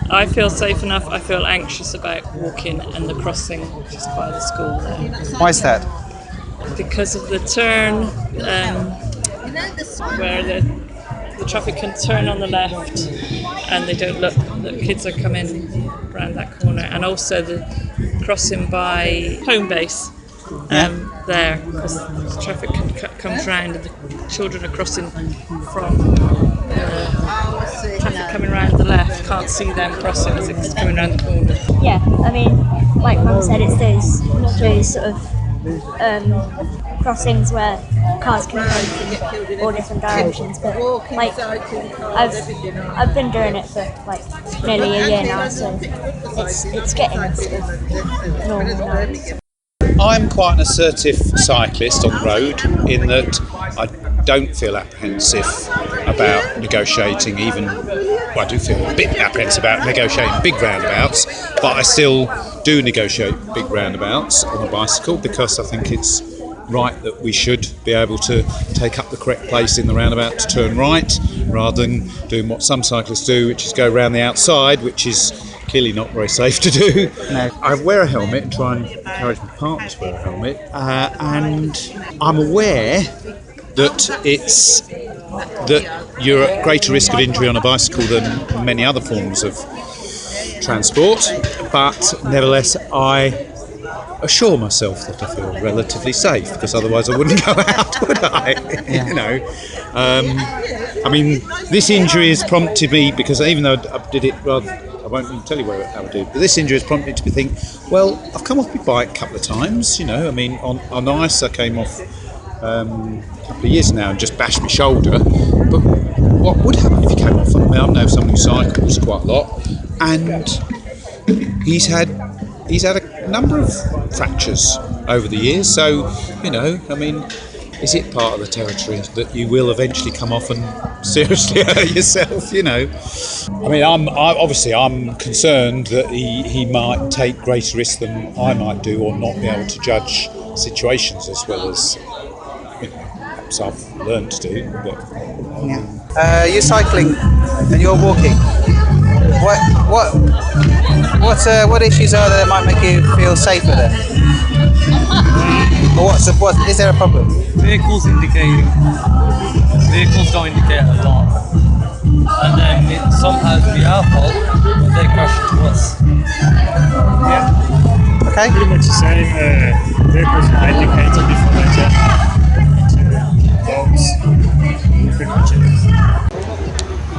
I feel safe enough. I feel anxious about walking and the crossing just by the school there. Why is that? Because of the turn, where the traffic can turn on the left and they don't look, the kids are coming around that corner, and also the crossing by home base there, because the traffic comes round and the children are crossing from traffic coming around the left, can't see them crossing as it's coming around the corner. Yeah, I mean, like Mum said, it's those sort of crossings where cars can go in all different directions, but like I've been doing it for like nearly a year now, so it's getting sort of normal now. I'm quite an assertive cyclist on the road in that I don't feel apprehensive about negotiating well, I do feel a bit apprehensive about negotiating big roundabouts, but I still do negotiate big roundabouts on a bicycle because I think it's right that we should be able to take up the correct place in the roundabout to turn right, rather than doing what some cyclists do, which is go around the outside, which is clearly not very safe to do. No. I wear a helmet and try and encourage my partner to wear a helmet, and I'm aware that you're at greater risk of injury on a bicycle than many other forms of transport, but nevertheless I assure myself that I feel relatively safe, because otherwise I wouldn't go out, would I? Yeah. You know, I mean, this injury has prompted me, because even though I did it rather, I won't even tell you how I did, but this injury has prompted me to think, well, I've come off my bike a couple of times, you know, I mean, on ice I came off a couple of years now and just bashed my shoulder, but what would happen if you came off? I mean, I know someone who cycles quite a lot, and he's had a number of fractures over the years, so, you know, I mean, is it part of the territory that you will eventually come off and seriously hurt yourself, you know? I mean, I'm concerned that he might take greater risks than I might do, or not be able to judge situations as well as, you know, perhaps I've learned to do. But you're cycling and you're walking. What issues are there that might make you feel safer then? Or is there a problem? Vehicles don't indicate a lot, and then it sometimes be our fault when they crash into us. Yeah. Okay. Pretty much the same. Vehicles are indicated before they turn dogs. Pretty much it.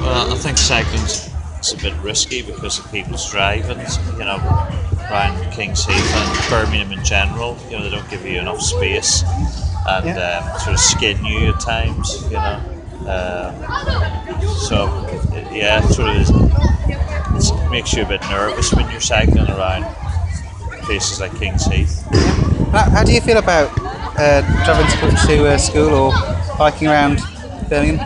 Well, I think cycling's a bit risky because of people's driving, you know, around King's Heath and Birmingham in general. You know, they don't give you enough space, and sort of skin you at times, you know. Sort of it makes you a bit nervous when you're cycling around places like King's Heath. How do you feel about travelling to school or biking around Birmingham?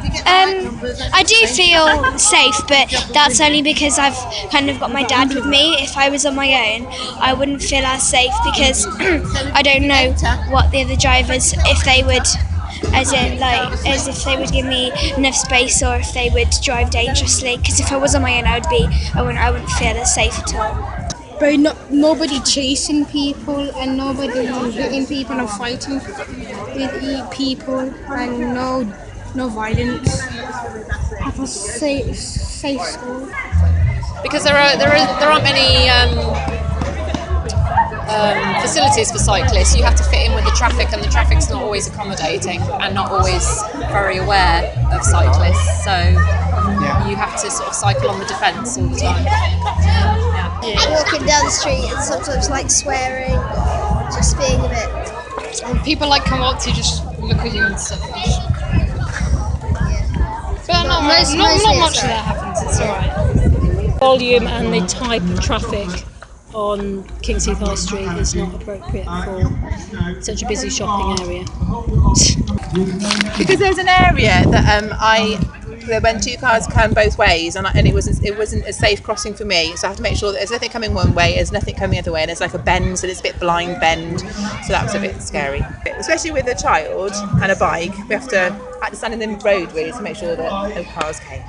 I do feel safe, but that's only because I've kind of got my dad with me. If I was on my own, I wouldn't feel as safe, because I don't know what the other drivers, if they would, as if they would give me enough space, or if they would drive dangerously. Because if I was on my own, I wouldn't feel as safe at all. But nobody chasing people, and nobody hitting people or fighting with people, and no violence. Have a safe school. Because there aren't many facilities for cyclists. You have to fit in with the traffic, and the traffic's not always accommodating and not always very aware of cyclists. So you have to sort of cycle on the defence all the time. Walking down the street and sometimes like swearing, just being a bit. And people like come up to you, just look at you and stuff. But not much of that happens, it's alright. Volume and the type of traffic on King's Heath High Street is not appropriate for such a busy shopping area. Because there's an area that when two cars come both ways, and it wasn't a safe crossing for me, so I have to make sure that there's nothing coming one way, there's nothing coming the other way, and there's like a bend, so it's a bit blind bend, so that was a bit scary. Especially with a child and a bike, we have to stand in the road really to make sure that no cars came.